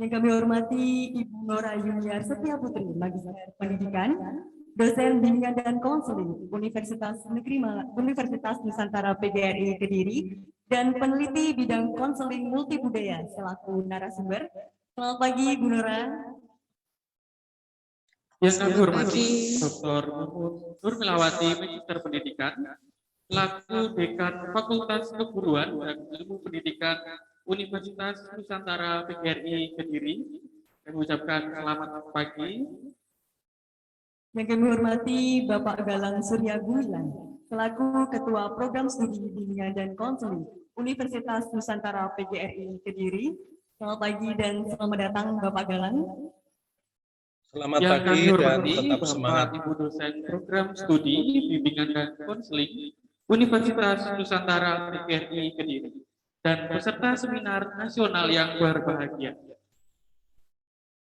Yang kami hormati Ibu Nora Yuniar Setia Putri, Magister Pendidikan, dosen bimbingan dan konseling Universitas Nusantara PGRI Kediri, dan peneliti bidang konseling multibudaya selaku narasumber. Selamat pagi, Bu Nora. Yang kami hormati Dr. Nur Melawati, Magister Pendidikan, selaku Dekan Fakultas Keguruan dan Ilmu Pendidikan Universitas Nusantara PGRI Kediri. Kami ucapkan selamat pagi. Yang kami hormati Bapak Galang Surya Gumilang, selaku Ketua Program Studi Bimbingan dan Konseling Universitas Nusantara PGRI Kediri. Selamat pagi dan selamat datang Bapak Galang. Selamat Yang pagi kami dan hormati tetap Bapak semangat. Ibu dosen Program Studi Bimbingan dan Konseling Universitas Nusantara PGRI Kediri dan peserta seminar nasional yang berbahagia.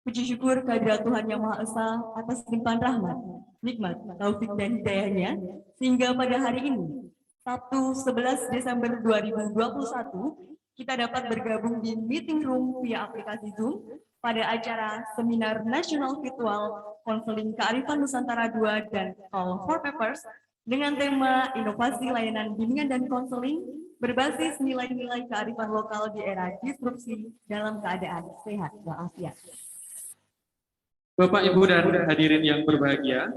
Puji syukur kehadirat Tuhan Yang Maha Esa atas limpahan rahmat, nikmat, taufik dan hidayahnya, sehingga pada hari ini, Sabtu 11 Desember 2021, kita dapat bergabung di meeting room via aplikasi Zoom pada acara Seminar Nasional Virtual Konseling Kearifan Nusantara 2 dan Call for Papers dengan tema Inovasi Layanan Bimbingan dan Konseling berbasis nilai-nilai kearifan lokal di era disrupsi dalam keadaan sehat walafiat. Bapak, Ibu, dan hadirin yang berbahagia,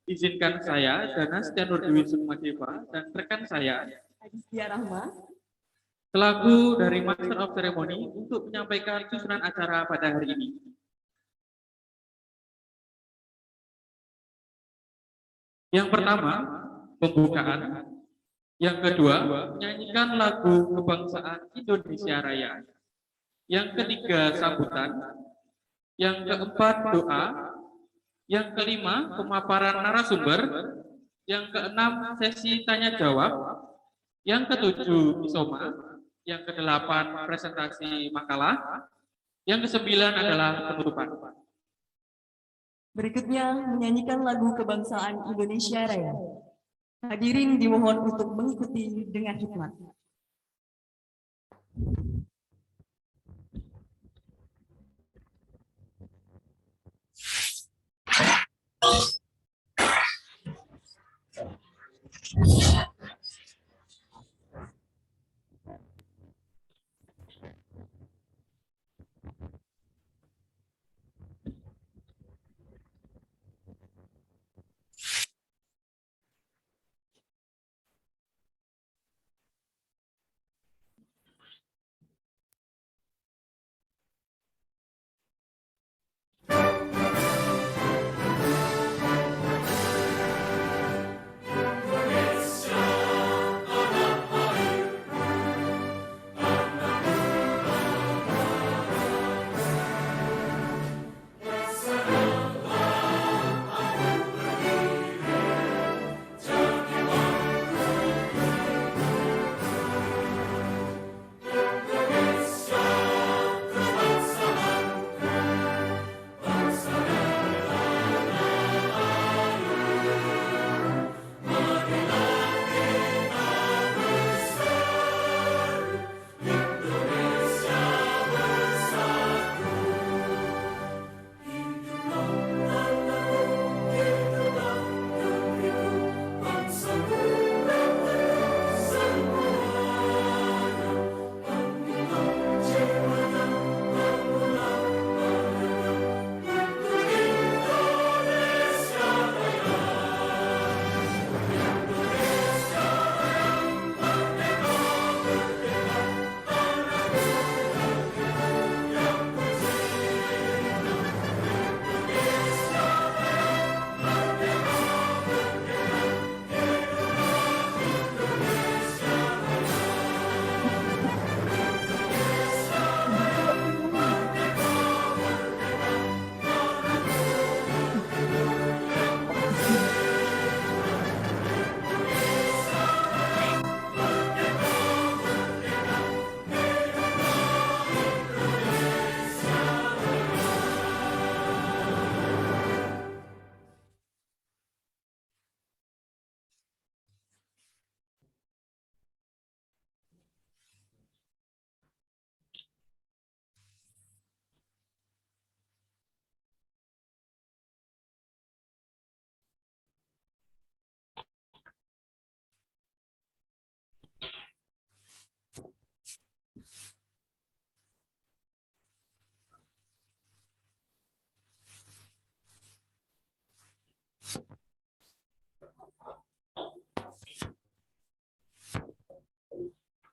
izinkan saya, Dana Setianur Dwi Sukmadeva, dan rekan saya, Aditya Rahma, selaku dari Master of Ceremony, untuk menyampaikan susunan acara pada hari ini. Yang pertama, pembukaan. Yang kedua, menyanyikan lagu kebangsaan Indonesia Raya. Yang ketiga, sambutan. Yang keempat, doa. Yang kelima, pemaparan narasumber. Yang keenam, sesi tanya jawab. Yang ketujuh, isoma. Yang kedelapan, presentasi makalah. Yang kesembilan adalah penutupan. berikutnya menyanyikan lagu kebangsaan Indonesia Raya. Hadirin dimohon untuk mengikuti dengan hikmat.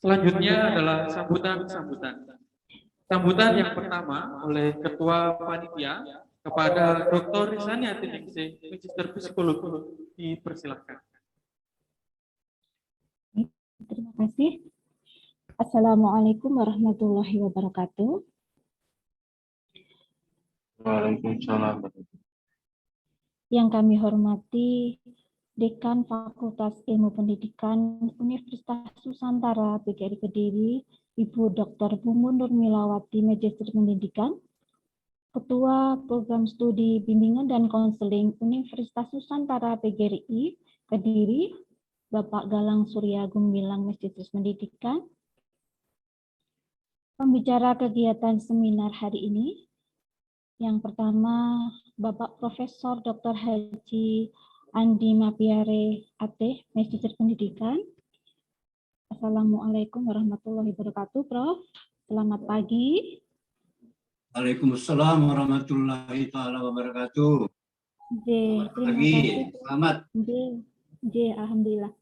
Selanjutnya adalah sambutan-sambutan. Sambutan yang pertama oleh Ketua Panitia kepada Dr. Rizani Atiningsih, Magister Psikologi, dipersilakan. Terima kasih. Assalamualaikum warahmatullahi wabarakatuh. Waalaikumsalam. Yang kami hormati Dekan Fakultas Ilmu Pendidikan Universitas Nusantara PGRI Kediri, Ibu Dr. Bumun Nurmilawati, Magister Pendidikan, Ketua Program Studi Bimbingan dan Konseling Universitas Nusantara PGRI Kediri, Bapak Galang Surya Gumilang, Magister Pendidikan, pembicara kegiatan seminar hari ini. Yang pertama, Bapak Profesor Dr. Haji Andi Mapiare Ateh, Magister Pendidikan. Assalamualaikum warahmatullahi wabarakatuh, Prof. Selamat pagi. Waalaikumsalam warahmatullahi wabarakatuh. Terima Pagi, kasih. selamat. Alhamdulillah.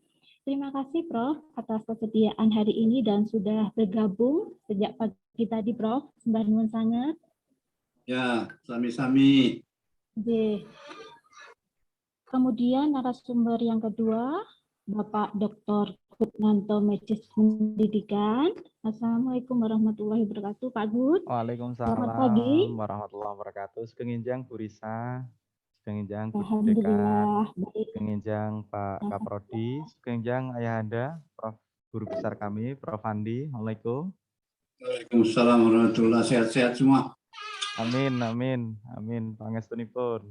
Terima kasih, Prof, atas kesediaan hari ini dan sudah bergabung sejak pagi tadi, Prof. Sembah nuwun sangat. Ya, sami-sami. Kemudian narasumber yang kedua, Bapak Dr. Gutnanto, Magister Pendidikan. Assalamualaikum warahmatullahi wabarakatuh, Pak Gut. Waalaikumsalam Selamat pagi. warahmatullahi wabarakatuh. Sekenginjang Bu Risa, sekenginjang Bu Dekan, Alhamdulillah, baik. sekenginjang Pak Kaprodi, sekenginjang Ayahanda, Prof. Guru besar kami, Prof. Andi. Assalamualaikum. Waalaikumsalam warahmatullahi wabarakatuh. Sehat-sehat semua. Amin, amin, amin. Pangestunipun.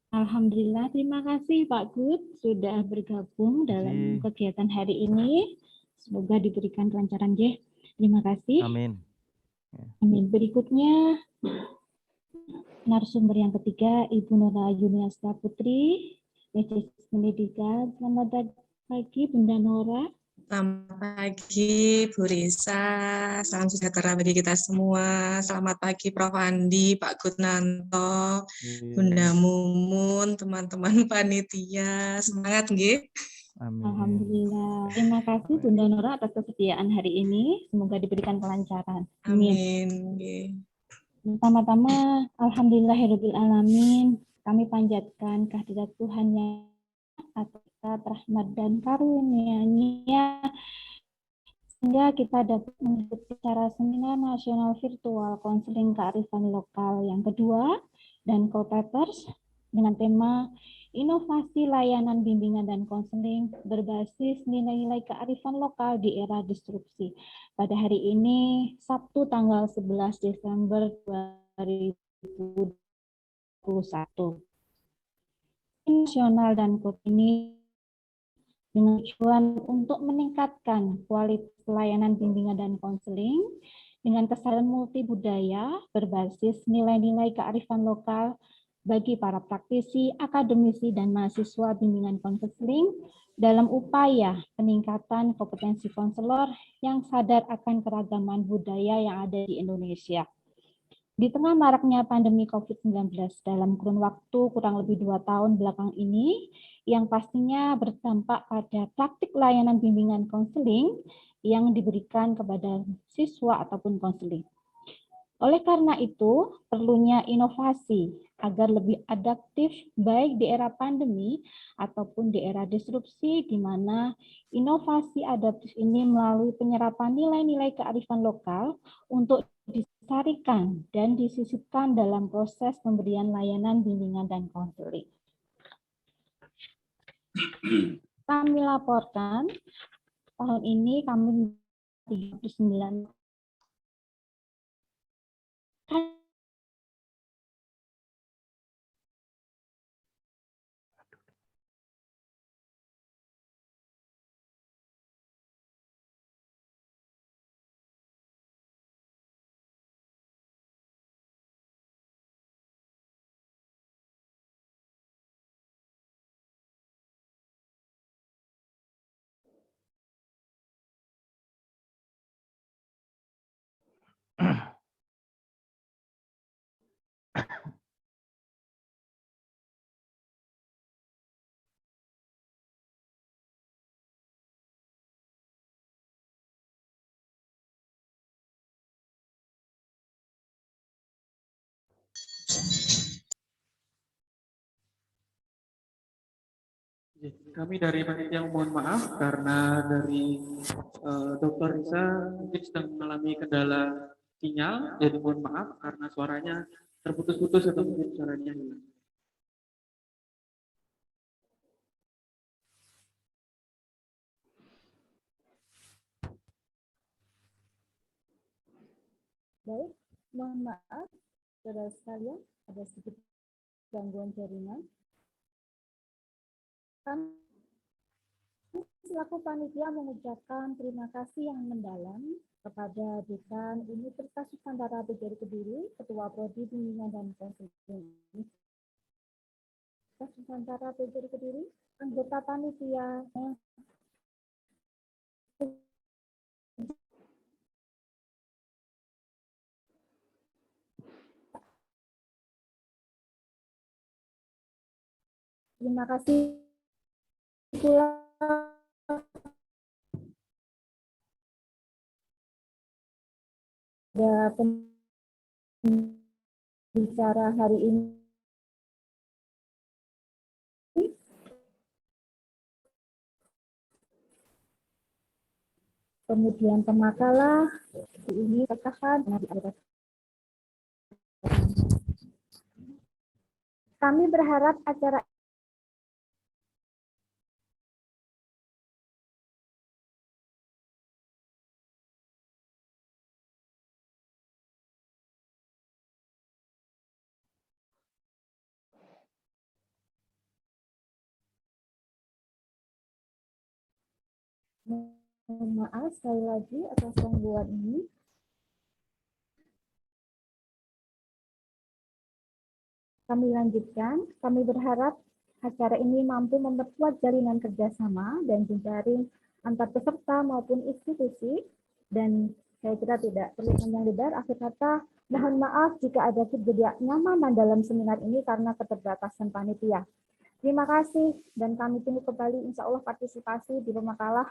Alhamdulillah, terima kasih Pak Gut sudah bergabung dalam kegiatan hari ini. Semoga diberikan kelancaran, Jeh. Terima kasih. Amin. Amin. Berikutnya, narasumber yang ketiga, Ibu Nora Yuniasta Putri, Magister Pendidikan. Selamat pagi, Bunda Nora. Selamat pagi, Bu Risa. Salam sejahtera bagi kita semua. Selamat pagi, Prof. Andi, Pak Gutnanto, Bunda Mumun, teman-teman panitia. Semangat, nggih. Amin. Alhamdulillah. Terima kasih Bunda Nora atas kesediaan hari ini. Semoga diberikan kelancaran. Amin. Pertama-tama, Alhamdulillahirabbil alamin. Kami panjatkan kehadirat Tuhan yang atas rahmat dan karunia-Nya sehingga kita dapat mengikuti acara seminar nasional virtual konseling kearifan lokal yang kedua dan co-papers dengan tema inovasi layanan bimbingan dan konseling berbasis nilai-nilai kearifan lokal di era disrupsi. Pada hari ini, Sabtu tanggal 11 Desember 2021. Nasional dan KUT ini dengan tujuan untuk meningkatkan kualitas pelayanan bimbingan dan konseling dengan kesadaran multibudaya berbasis nilai-nilai kearifan lokal bagi para praktisi, akademisi, dan mahasiswa bimbingan konseling dalam upaya peningkatan kompetensi konselor yang sadar akan keragaman budaya yang ada di Indonesia. Di tengah maraknya pandemi COVID-19 dalam kurun waktu kurang lebih 2 tahun belakang ini, yang pastinya berdampak pada praktik layanan bimbingan konseling yang diberikan kepada siswa ataupun konseling. Oleh karena itu, perlunya inovasi agar lebih adaptif baik di era pandemi ataupun di era disrupsi, di mana inovasi adaptif ini melalui penyerapan nilai-nilai kearifan lokal untuk disarikan dan disisipkan dalam proses pemberian layanan bimbingan dan konseling. Kami laporkan tahun ini kami 39 Kami dari panitia mohon maaf karena dari Dr. Risa mungkin sedang mengalami kendala sinyal, jadi mohon maaf karena suaranya terputus-putus atau mungkin suaranya hilang. Baik, mohon maaf, saudara sekalian, ada sedikit gangguan jaringan. Kami selaku panitia mengucapkan terima kasih yang mendalam kepada Dekan Universitas Nusantara PGRI Kediri, Ketua Prodi Bimbingan dan Konseling Universitas Nusantara PGRI Kediri, anggota panitia terima kasih pula pada pembicara hari ini. Kemudian pemakalah ini katakan kami berharap acara mohon maaf sekali lagi atas gangguan ini. Kami lanjutkan, kami berharap acara ini mampu memperkuat jalinan kerjasama dan jejaring antar peserta maupun institusi. Dan saya kira tidak perlu panjang lebar, akhir kata, mohon maaf jika ada ketidaknyamanan dalam seminar ini karena keterbatasan panitia. Terima kasih, dan kami tunggu kembali insya Allah partisipasi di pemakalah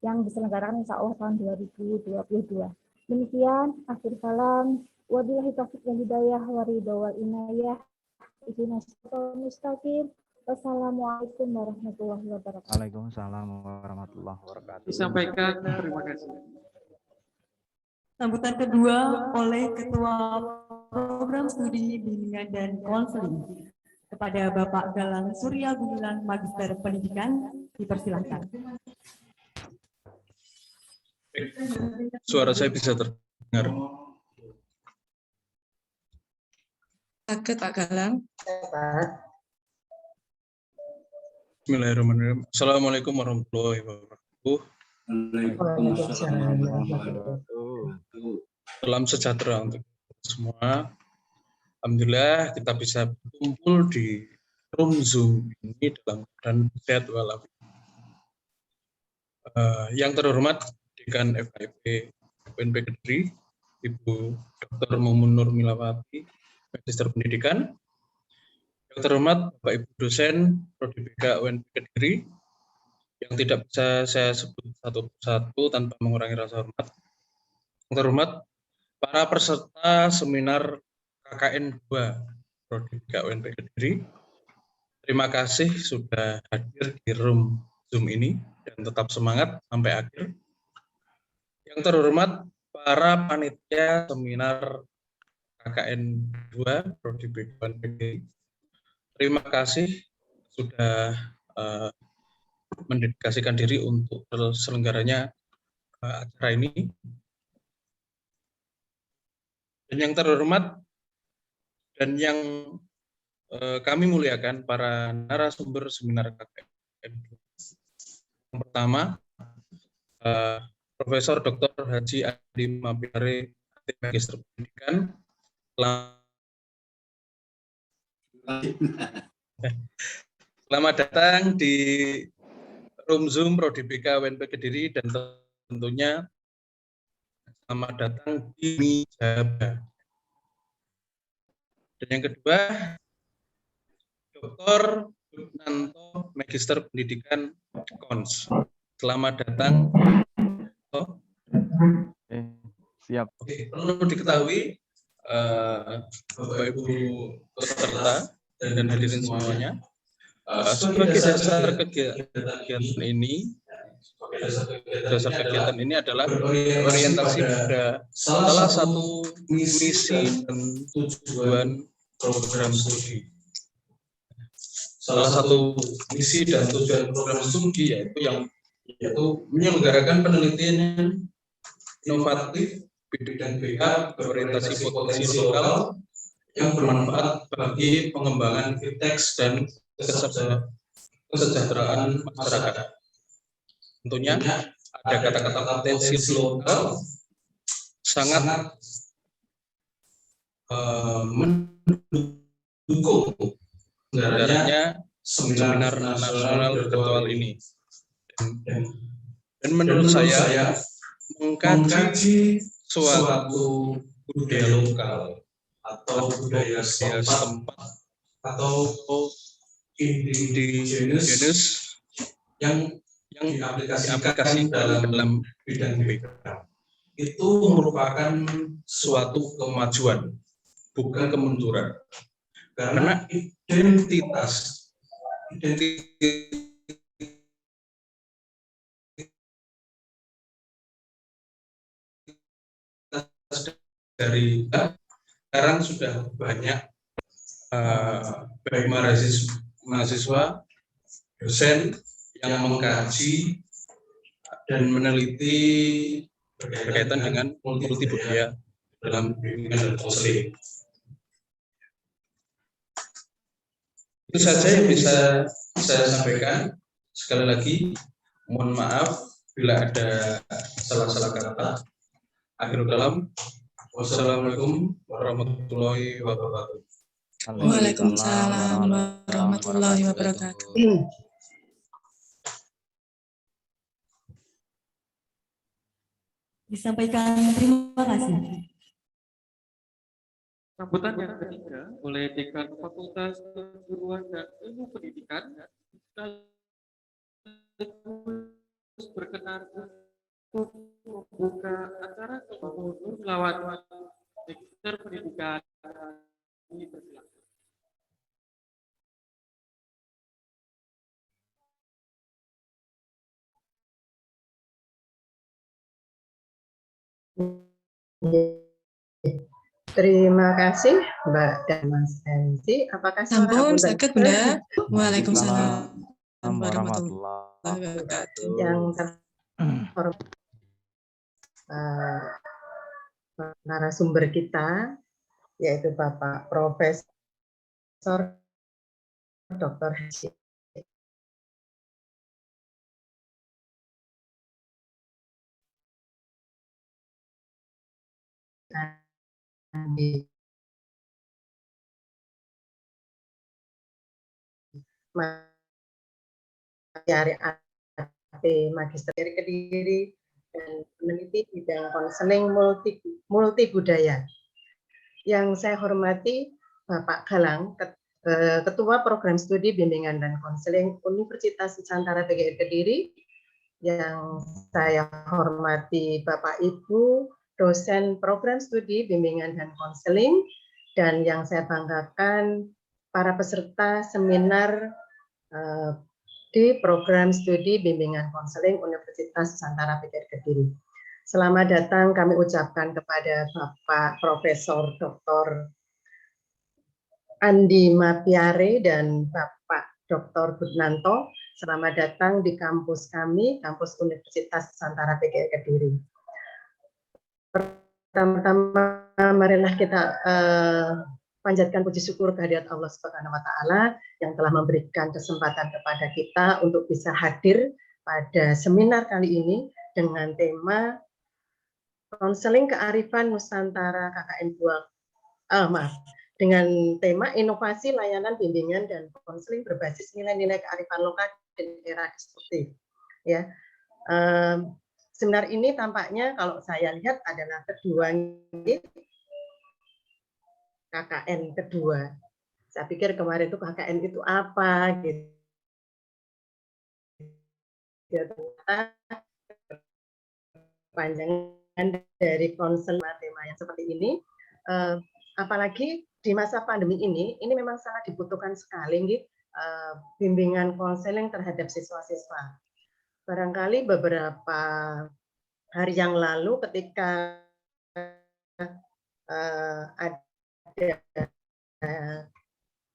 yang diselenggarakan insya Allah tahun 2022. Demikian, akhir salam. Wabillahi taufiq wal hidayah wa ridha wal inayah. Wassalamualaikum warahmatullahi wabarakatuh. Waalaikumsalam warahmatullahi wabarakatuh. Disampaikan, terima kasih. Sambutan kedua oleh Ketua Program Studi Bimbingan dan Konseling kepada Bapak Galang Surya Gumilang, Magister Pendidikan, dipersilakan. Suara saya bisa terdengar. Sakit Pak Galang. Bismillahirrahmanirrahim. Assalamualaikum warahmatullahi wabarakatuh. Waalaikumsalam warahmatullahi wabarakatuh. Salam sejahtera untuk semua. Alhamdulillah kita bisa berkumpul di room Zoom ini dalam keadaan sehat walafiat. Yang terhormat Dekan FKIP UNP Kediri, Ibu Dr. Mumun Nur Milawati, Magister Pendidikan. Yang terhormat Bapak Ibu dosen Prodi BK UNP Kediri, yang tidak bisa saya sebut satu persatu tanpa mengurangi rasa hormat. Yang terhormat para peserta seminar KKN 2 Prodi BK UNP Kediri. Terima kasih sudah hadir di room Zoom ini dan tetap semangat sampai akhir. Yang terhormat para panitia seminar KKN 2 Prodi BK UNP Kediri. Terima kasih sudah mendedikasikan diri untuk terselenggaranya acara ini. Dan yang terhormat dan yang kami muliakan para narasumber seminar KKN. Yang pertama, Profesor Dr. Haji Adi Mapilare, Magister Pendidikan. Selamat datang di room Zoom Prodi BK UNP Kediri dan tentunya selamat datang di Mijaba. Dan yang kedua, Dr. Nanto, Magister Pendidikan Kons. Selamat datang. Siap. Oke, perlu diketahui Bapak Ibu peserta dan hadirin semuanya, Sebagai dasar kegiatan ini, adalah orientasi pada salah satu misi dan tujuan program studi. Salah satu misi dan tujuan program studi yaitu menyelenggarakan penelitian inovatif bidang BH berorientasi potensi lokal yang bermanfaat bagi pengembangan fintech dan kesejahteraan masyarakat. Tentunya ada kata-kata potensi lokal sangat mendukung sebenarnya seminar nasional virtual ini. Dan menurut saya mengkaji suatu budaya lokal atau budaya setempat atau indigenous yang diaplikasikan dalam bidang BK itu merupakan suatu kemajuan, bukan kemunduran. Karena identitas dari sekarang sudah banyak baik mahasiswa, dosen yang mengkaji dan meneliti berkaitan dengan multi budaya dalam bimbingan dan konseling. Itu saja yang bisa saya sampaikan. Sekali lagi, mohon maaf bila ada salah-salah kata. Akhirul kalam, wassalamualaikum warahmatullahi wabarakatuh. Waalaikumsalam warahmatullahi wabarakatuh. Disampaikan terima kasih. Sambutan yang ketiga oleh Dekan Fakultas Keguruan dan Ilmu Pendidikan berkenan untuk membuka acara Nur Melawati Magister Pendidikan ini bersilakan. Terima kasih Mbak dan Mas Enzi. Apakah Sampun suara sakit Bunda? Waalaikumsalam warahmatullahi wabarakatuh. Yang terhormat narasumber kita yaitu Bapak Profesor Dr. Haji Mapiare Magister Kediri dan peneliti bidang konseling multi budaya. Yang saya hormati Bapak Galang, Ketua Program Studi Bimbingan dan Konseling Universitas Nusantara PGRI Kediri. Yang saya hormati Bapak Ibu dosen Program Studi Bimbingan dan Konseling, dan yang saya banggakan para peserta seminar di Program Studi Bimbingan Konseling Universitas Nusantara PGRI Kediri. Selamat datang kami ucapkan kepada Bapak Profesor Dr. Andi Mapiare dan Bapak Dr. Gudnanto. Selamat datang di kampus kami, kampus Universitas Nusantara PGRI Kediri. Pertama-tama marilah kita panjatkan puji syukur kehadirat Allah Subhanahu wa taala yang telah memberikan kesempatan kepada kita untuk bisa hadir pada seminar kali ini dengan tema Konseling Kearifan Nusantara KKN 2 dengan tema inovasi layanan bimbingan dan konseling berbasis nilai-nilai kearifan lokal dan era disruptif. Ya. Seminar ini tampaknya kalau saya lihat adalah kedua KKN kedua. Saya pikir kemarin itu KKN itu apa gitu. Panjangan dari konseling tema yang seperti ini, apalagi di masa pandemi ini memang sangat dibutuhkan sekali bimbingan konseling terhadap siswa-siswa. Barangkali beberapa hari yang lalu ketika ada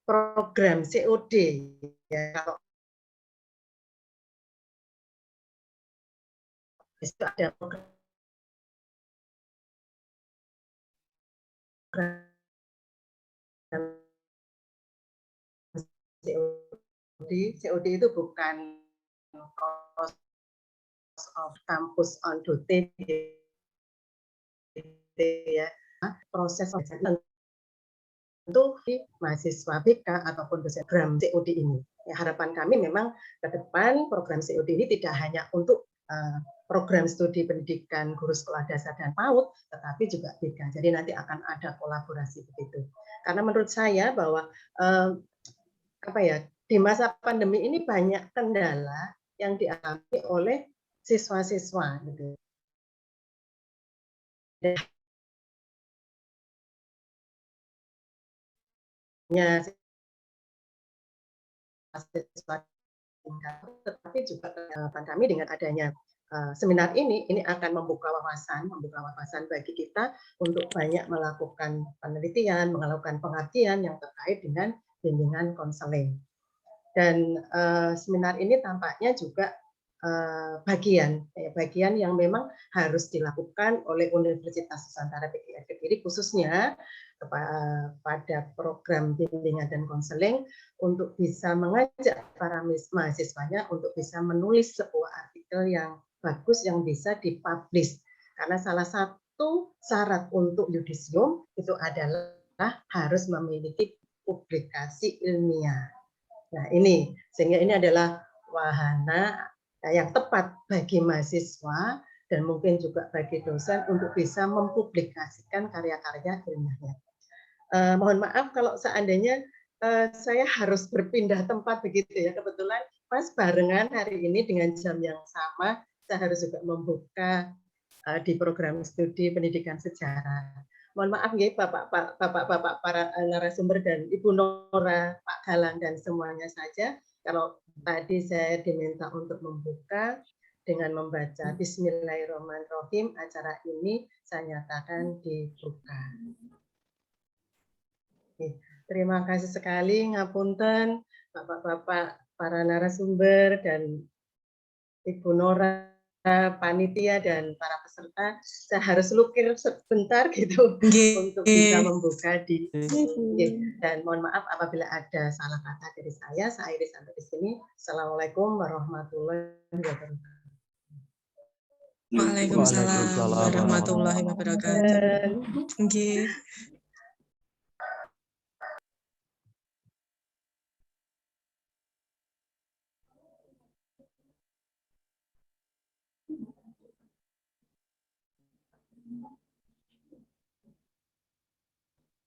program COD, ya, kalau itu ada program COD itu bukan cost of campus on duty, ya, proses untuk mahasiswa BK ataupun dosen program COD ini. Ya, harapan kami memang ke depan program COD ini tidak hanya untuk program studi pendidikan guru sekolah dasar dan PAUD, tetapi juga BK. Jadi nanti akan ada kolaborasi begitu. Karena menurut saya bahwa di masa pandemi ini banyak kendala yang dialami oleh siswa-siswa gitu. Tetapi juga kami dengan adanya seminar ini akan membuka wawasan bagi kita untuk banyak melakukan penelitian, melakukan pengabdian yang terkait dengan bimbingan konseling. Dan seminar ini tampaknya juga bagian yang memang harus dilakukan oleh Universitas Nusantara PGRI Kediri, khususnya pada program bimbingan dan konseling untuk bisa mengajak para mahasiswanya untuk bisa menulis sebuah artikel yang bagus yang bisa dipublish. Karena salah satu syarat untuk yudisium itu adalah harus memiliki publikasi ilmiah. Nah, sehingga ini adalah wahana yang tepat bagi mahasiswa dan mungkin juga bagi dosen untuk bisa mempublikasikan karya-karya ilmiahnya. Mohon maaf kalau seandainya saya harus berpindah tempat begitu ya, kebetulan pas barengan hari ini dengan jam yang sama saya harus juga membuka di program studi pendidikan sejarah. Mohon maaf ya Bapak para narasumber dan Ibu Nora, Pak Galang dan semuanya saja. Kalau tadi saya diminta untuk membuka dengan membaca Bismillahirrahmanirrahim, acara ini saya nyatakan dibuka. Terima kasih sekali, ngapunten Bapak-bapak para narasumber dan Ibu Nora, panitia dan para peserta. Saya harus lukir sebentar gitu untuk bisa membuka di dan mohon maaf apabila ada salah kata dari saya akhiri sampai di sini. Assalamualaikum warahmatullahi wabarakatuh. Waalaikumsalam warahmatullahi wabarakatuh.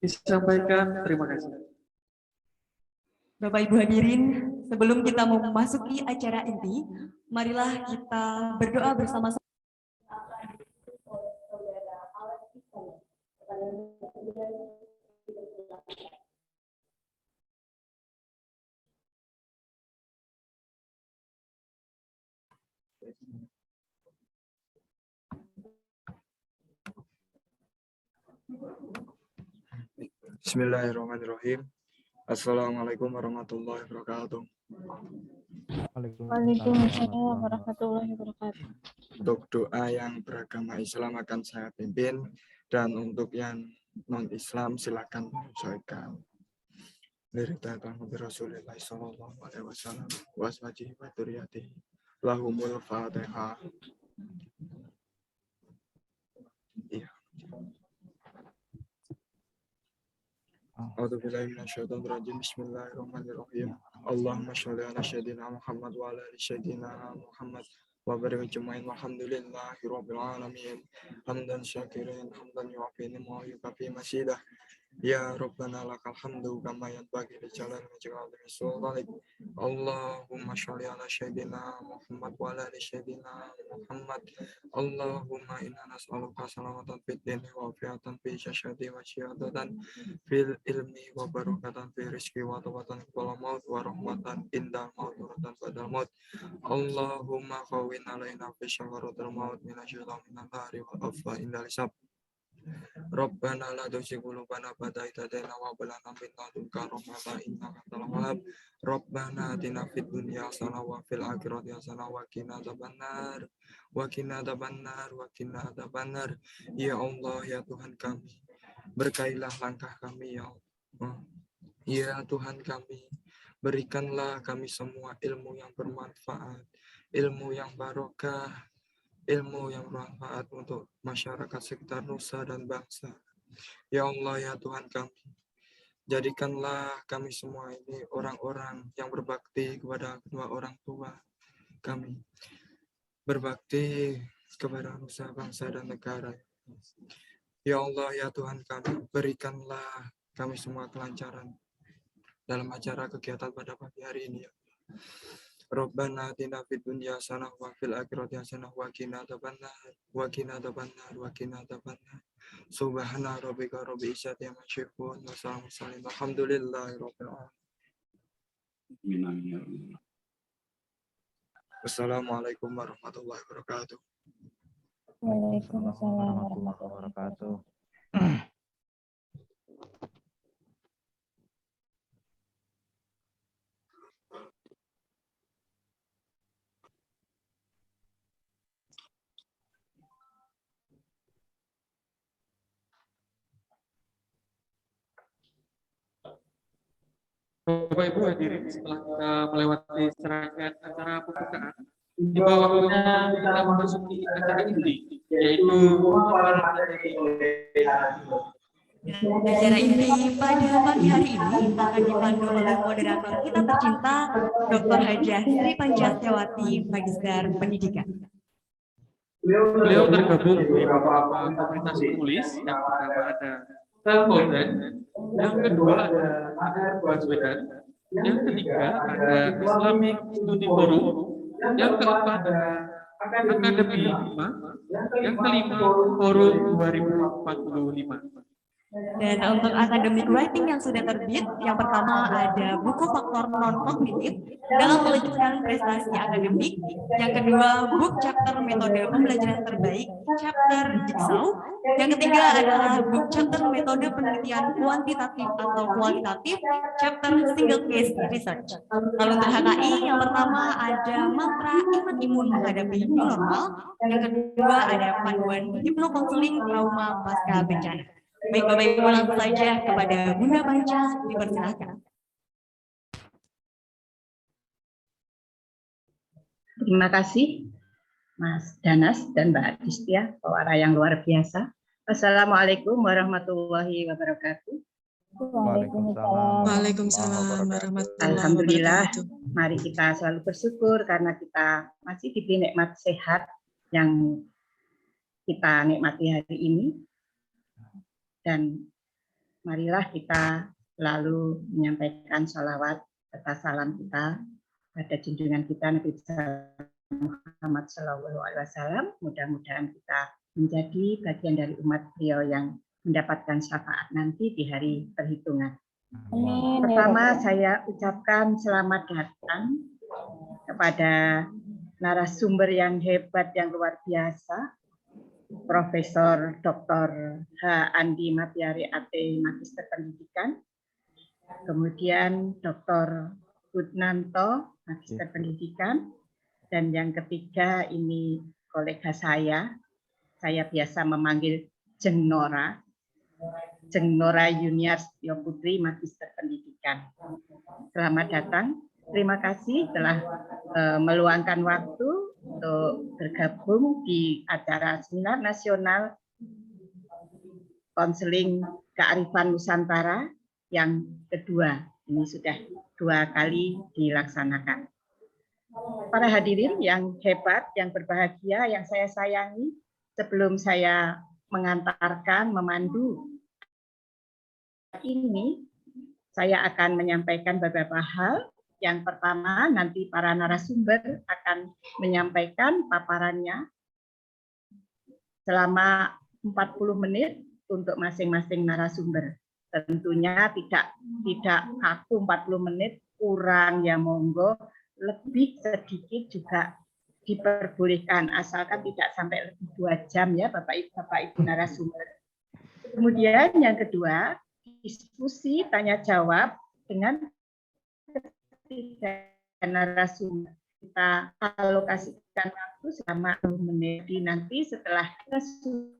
Disampaikan, terima kasih. Bapak Ibu hadirin, sebelum kita memasuki acara inti, marilah kita berdoa bersama-sama. Bismillahirrahmanirrahim. Assalamualaikum warahmatullahi wabarakatuh. Waalaikumsalam warahmatullahi wabarakatuh. Untuk doa yang beragama Islam akan saya pimpin, dan untuk yang non-Islam silakan menyesuaikan. Liridatan Rasulullah sallallahu alaihi wasallam wa ashabihi wa dzurriyyatihi. Lahumul Fatihah. Iya. A'udzu billahi minasyaitonir rajim. Bismillahirrahmanirrahim. Allahumma shalli ala sayyidina Muhammad wa ala ali sayyidina Muhammad wa barik ajmain. Walhamdulillahirabbil alamin. Hamdan syakirin, hamdan yu'afini wa yukafi masidah. Ya Rabbana lakal hamdu kama yanbaghi li jalali wajhika wa li sultanik. Allahumma sholli ala sayyidina Muhammad wa ala ali sayyidina Muhammad. Allahumma inna nas'aluka salamatan fid dini wa afiatan fi jasadhi wa syihadatan fil ilmi wa barakatan fi rizqi wa tawatan qala maut wa rahmatan indal maut wa rahmatan badal maut. Allahumma qawwin alaina fi syahratil maut min asyaitan min nari wa afa indal hisab. Rabbana la tuzigh qulubana ba'da idh hadaytana wa hab lana min ladunka rahmatan innaka antal wahhab. Rabbana atina fid dunya hasanah wa fil akhirati hasanah wa qina adzabannar. Wa qina adzabannar wa qina adzabannar. Ya Allah ya Tuhan kami, berkailah langkah kami ya Allah. Ya Tuhan kami, berikanlah kami semua ilmu yang bermanfaat, ilmu yang barokah, ilmu yang bermanfaat untuk masyarakat sekitar nusa dan bangsa. Ya Allah ya Tuhan kami, jadikanlah kami semua ini orang-orang yang berbakti kepada kedua orang tua kami, berbakti kepada nusa, bangsa dan negara. Ya Allah ya Tuhan kami, berikanlah kami semua kelancaran dalam acara kegiatan pada pagi hari ini ya. Rabbana atina fid dunya hasanah wa fil akhirati hasanah wa qina adzabannar wa qina adzabannar wa qina adzabannar. Subhana rabbika rabbil izzati amma yasifun wa salamun alhamdulillahi rabbil alamin. Wassalamualaikum warahmatullahi wabarakatuh. Waalaikumsalam warahmatullahi wabarakatuh. Bapak Ibu hadirin, setelah kita melewati serangkaian acara pembukaan, di bawah kita memasuki acara inti, yaitu acara inti pada pagi hari ini akan dipandu oleh moderator kita tercinta, Dr. Hajah Sri Pancasyawati, Magister Pendidikan. Beliau tergabung di beberapa komunitas penulis. Yang pertama ada Telkoden, yang kedua ada AR Baswedan, yang ketiga ada Islamic Study Forum, yang keempat ada Akademi 5, yang kelima Forum 2045. Dan untuk akademik writing yang sudah terbit, yang pertama ada buku faktor non-kognitif dalam mewujudkan prestasi akademik. Yang kedua, book chapter metode pembelajaran terbaik, chapter Jigsaw. Yang ketiga adalah book chapter metode penelitian kuantitatif atau kualitatif, chapter single case research. Lalu untuk HKI, yang pertama ada mantra imun menghadapi new normal. Yang kedua ada panduan hipnokonseling trauma pasca bencana. Baik Bapak Ibu, langsung saja kepada Bunda Panca, dipersilakan. Terima kasih Mas Danas dan Mbak Distia, pewara yang luar biasa. Assalamualaikum warahmatullahi wabarakatuh. Waalaikumsalam warahmatullahi wabarakatuh. Alhamdulillah, mari kita selalu bersyukur karena kita masih diberi nikmat sehat yang kita nikmati hari ini. Dan marilah kita selalu menyampaikan sholawat serta salam kita pada junjungan kita Nabi Muhammad SAW. Mudah-mudahan kita menjadi bagian dari umat beliau yang mendapatkan syafaat nanti di hari perhitungan. Amin. Pertama, saya ucapkan selamat datang kepada narasumber yang hebat, yang luar biasa, Profesor Dr. H. Andi Matiari AT, Magister Pendidikan, kemudian Dr. Gudnanto, Magister Pendidikan, dan yang ketiga ini kolega saya biasa memanggil Jeng Nora Yuniarstyo Putri, Magister Pendidikan. Selamat datang, terima kasih telah meluangkan waktu untuk bergabung di acara Seminar Nasional Konseling Kearifan Nusantara yang kedua. Ini sudah 2 kali dilaksanakan. Para hadirin yang hebat, yang berbahagia, yang saya sayangi, sebelum saya mengantarkan, memandu ini saya akan menyampaikan beberapa hal. Yang pertama, nanti para narasumber akan menyampaikan paparannya selama 40 menit untuk masing-masing narasumber. Tentunya tidak kaku 40 menit, kurang ya monggo, lebih sedikit juga diperbolehkan, asalkan tidak sampai lebih 2 jam ya Bapak Ibu narasumber. Kemudian yang kedua, diskusi tanya jawab dengan ketiga narasumber. Kita alokasikan waktu selama 10 menit. Jadi nanti setelah narasumber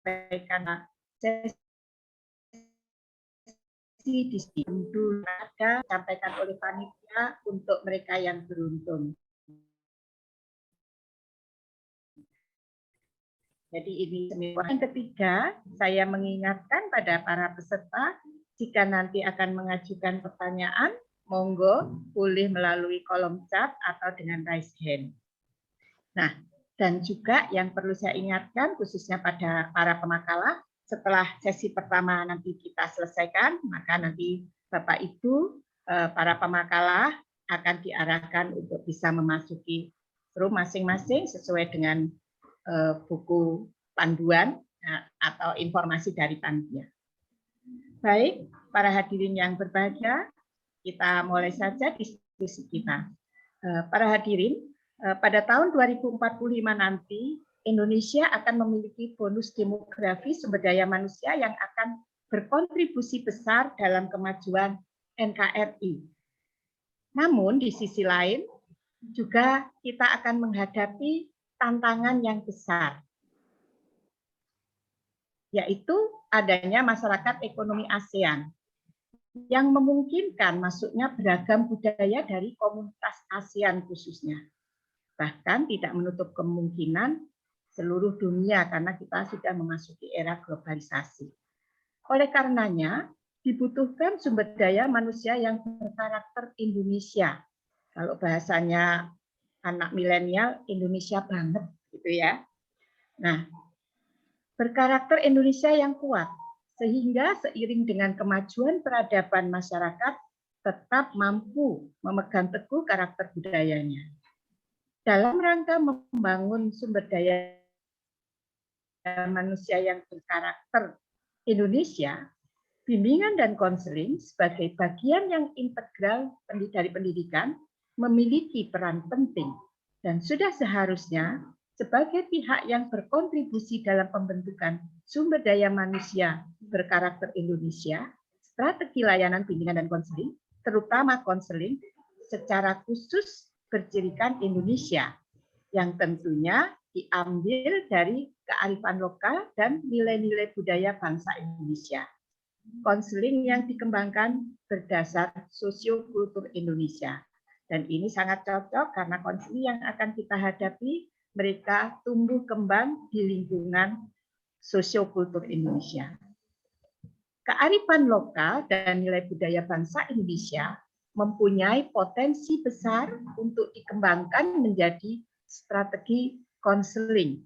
menyampaikan sesi diskusi dulu ada sampaikan oleh panitia untuk mereka yang beruntung. Jadi ini yang ketiga, saya mengingatkan pada para peserta, jika nanti akan mengajukan pertanyaan, monggo boleh melalui kolom chat atau dengan raise hand. Nah, dan juga yang perlu saya ingatkan, khususnya pada para pemakalah, setelah sesi pertama nanti kita selesaikan, maka nanti Bapak Ibu, para pemakalah akan diarahkan untuk bisa memasuki room masing-masing sesuai dengan buku panduan atau informasi dari panitia. Baik, para hadirin yang berbahagia, kita mulai saja diskusi kita. Para hadirin, pada tahun 2045 nanti Indonesia akan memiliki bonus demografi sumber daya manusia yang akan berkontribusi besar dalam kemajuan NKRI. Namun di sisi lain juga kita akan menghadapi tantangan yang besar, yaitu adanya masyarakat ekonomi ASEAN yang memungkinkan masuknya beragam budaya dari komunitas ASEAN khususnya. Bahkan tidak menutup kemungkinan seluruh dunia karena kita sudah memasuki era globalisasi. Oleh karenanya, dibutuhkan sumber daya manusia yang berkarakter Indonesia. Kalau bahasanya anak milenial, Indonesia banget gitu ya. Nah, berkarakter Indonesia yang kuat sehingga seiring dengan kemajuan peradaban masyarakat tetap mampu memegang teguh karakter budayanya. Dalam rangka membangun sumber daya manusia yang berkarakter Indonesia, bimbingan dan konseling sebagai bagian yang integral dari pendidikan memiliki peran penting dan sudah seharusnya sebagai pihak yang berkontribusi dalam pembentukan sumber daya manusia berkarakter Indonesia, strategi layanan bimbingan dan konseling, terutama konseling secara khusus bercirikan Indonesia, yang tentunya diambil dari kearifan lokal dan nilai-nilai budaya bangsa Indonesia. Konseling yang dikembangkan berdasar sosiokultur Indonesia. Dan ini sangat cocok karena konseling yang akan kita hadapi mereka tumbuh kembang di lingkungan sosiokultur Indonesia. Kearifan lokal dan nilai budaya bangsa Indonesia mempunyai potensi besar untuk dikembangkan menjadi strategi konseling.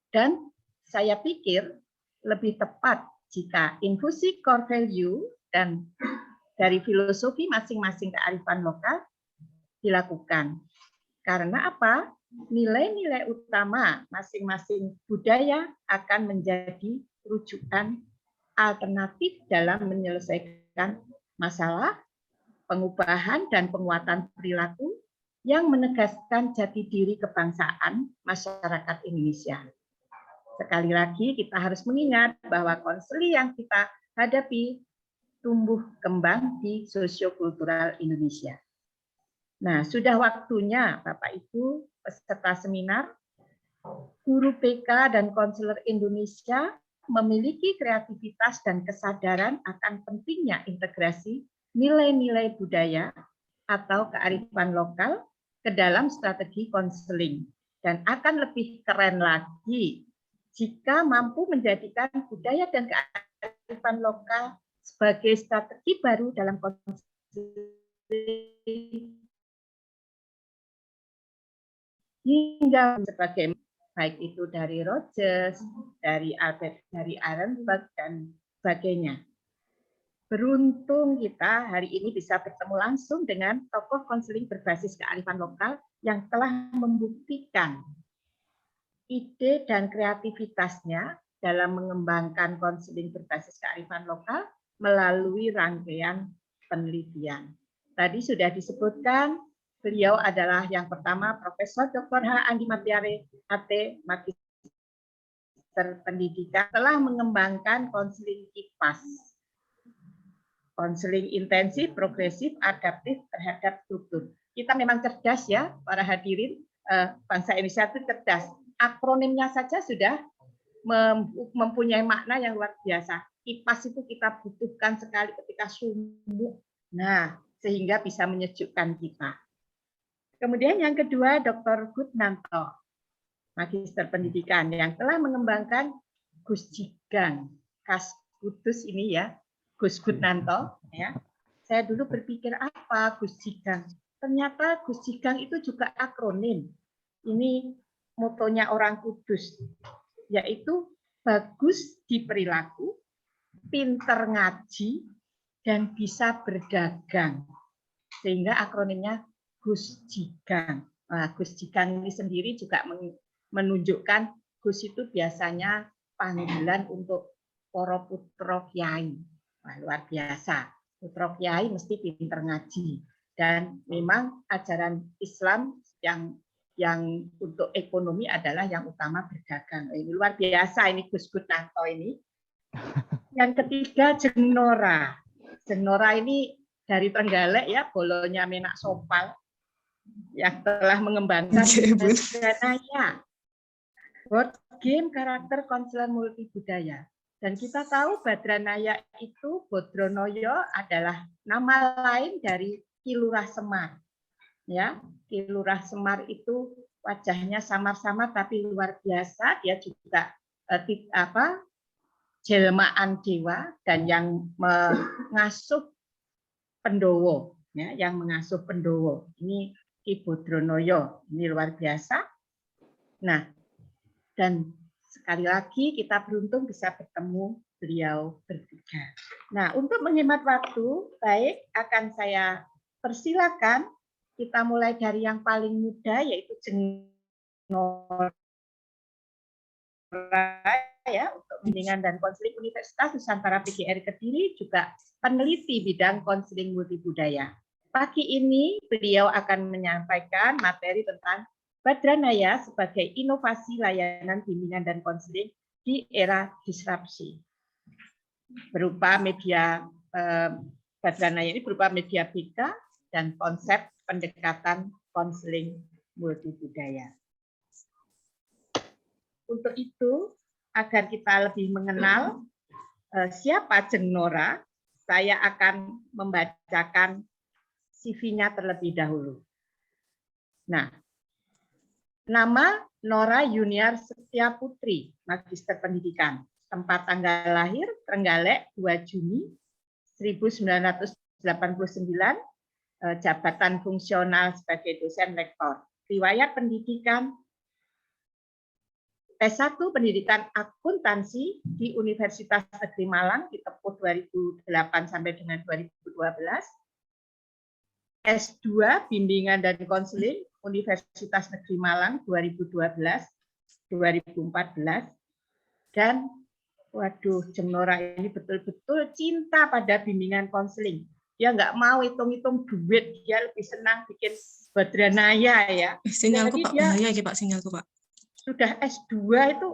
Dan saya pikir lebih tepat jika infusi core value dan dari filosofi masing-masing kearifan lokal dilakukan. Karena apa? Nilai-nilai utama masing-masing budaya akan menjadi rujukan alternatif dalam menyelesaikan masalah, pengubahan dan penguatan perilaku yang menegaskan jati diri kebangsaan masyarakat Indonesia. Sekali lagi kita harus mengingat bahwa konseling yang kita hadapi tumbuh kembang di sosiokultural Indonesia. Nah, sudah waktunya Bapak Ibu peserta seminar, guru PK dan konselor Indonesia memiliki kreativitas dan kesadaran akan pentingnya integrasi nilai-nilai budaya atau kearifan lokal ke dalam strategi konseling. Dan akan lebih keren lagi jika mampu menjadikan budaya dan kearifan lokal sebagai strategi baru dalam konseling hingga sebagai baik itu dari Rogers, dari Albert, dari Ehrenberg dan sebagainya. Beruntung kita hari ini bisa bertemu langsung dengan tokoh konseling berbasis kearifan lokal yang telah membuktikan ide dan kreativitasnya dalam mengembangkan konseling berbasis kearifan lokal melalui rangkaian penelitian. Tadi sudah disebutkan, beliau adalah yang pertama Profesor Dr. H. Andi Matiare, HT, Magister Pendidikan, telah mengembangkan konseling IPAS, konseling intensif, progresif, adaptif terhadap struktur. Kita memang cerdas ya, para hadirin, bangsa Indonesia itu cerdas. Akronimnya saja sudah mempunyai makna yang luar biasa. IPAS itu kita butuhkan sekali ketika sumuk. Nah, sehingga bisa menyejukkan kita. Kemudian yang kedua, Dr. Gutnanto, Magister Pendidikan, yang telah mengembangkan Gus Jigang, khas Kudus ini ya, Gus Gutnanto. Ya. Saya dulu berpikir apa Gus Jigang? Ternyata Gus Jigang itu juga akronim. Ini motonya orang Kudus, yaitu bagus di perilaku, pinter ngaji, dan bisa berdagang. Sehingga akronimnya Gus Jigang. Nah, Gus Jigang ini sendiri juga menunjukkan Gus itu biasanya panggilan untuk para putra kiai. Wah, luar biasa. Putra kiai mesti pinter ngaji. Dan memang ajaran Islam yang untuk ekonomi adalah yang utama berdagang. Ini luar biasa ini Gus Gutnanto ini. Yang ketiga, Jeng Nora. Jeng Nora ini dari Trenggalek ya, bolonya Menak Sopal yang telah mengembangkan Badranaya, board game karakter konselor multibudaya. Dan kita tahu Badranaya itu Bodronoyo adalah nama lain dari Ki Lurah Semar. Ya, Ki Lurah Semar itu wajahnya samar-samar tapi luar biasa. Dia juga jelmaan dewa dan yang mengasuh Pendowo, ya, yang mengasuh Pendowo. Ini Ki Bodronoyo, ini luar biasa. Nah, dan sekali lagi kita beruntung bisa bertemu beliau bertiga. Nah, untuk menghemat waktu, baik akan saya persilakan kita mulai dari yang paling muda yaitu Jeng Nora ya, untuk bimbingan dan konseling Universitas Nusantara PGRI Kediri, juga peneliti bidang konseling multibudaya. Pagi ini beliau akan menyampaikan materi tentang Badranaya sebagai inovasi layanan bimbingan dan konseling di era disrupsi. Berupa media Badranaya ini berupa media BK dan konsep pendekatan konseling multibudaya. Untuk itu, agar kita lebih mengenal siapa Jeng Nora, saya akan membacakan CV-nya terlebih dahulu. Nah, nama Nora Yuniar Setia Putri, Magister Pendidikan. Tempat tanggal lahir Trenggalek 2 Juni 1989, jabatan fungsional sebagai dosen rektor. Riwayat pendidikan S1 Pendidikan Akuntansi di Universitas Negeri Malang ditempuh 2008 sampai dengan 2012. S2 Bimbingan dan Konseling Universitas Negeri Malang 2012-2014. Dan waduh, Jeng Nora ini betul-betul cinta pada bimbingan konseling. Dia nggak mau hitung-hitung duit, dia lebih senang bikin Badranaya ya. Sinyalku Jadi Pak, dia bahaya Pak sinyalku Pak. Sudah S2 itu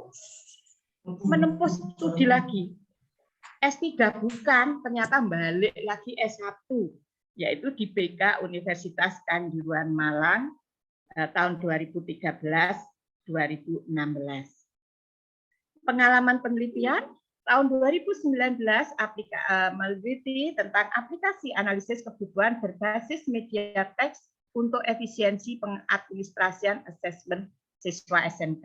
menempuh studi lagi. S3 bukan, ternyata balik lagi S1, yaitu di BK Universitas Kanjuruhan Malang tahun 2013-2016. Pengalaman penelitian tahun 2019 meneliti tentang aplikasi analisis kebutuhan berbasis media teks untuk efisiensi pengadministrasian asesmen siswa SMK.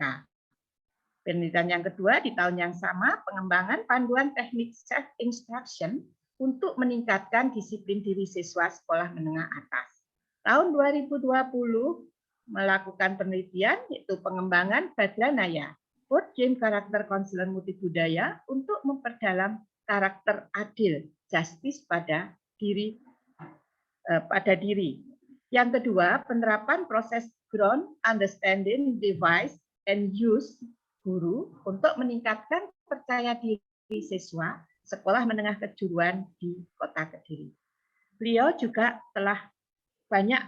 Penelitian yang kedua di tahun yang sama, pengembangan panduan teknik self instruction untuk meningkatkan disiplin diri siswa sekolah menengah atas. Tahun 2020 melakukan penelitian yaitu pengembangan Badranaya, board game karakter konselor multibudaya untuk memperdalam karakter adil, justice pada diri. Yang kedua, penerapan proses ground understanding device and use guru untuk meningkatkan percaya diri siswa sekolah menengah kejuruan di Kota Kediri. Beliau juga telah banyak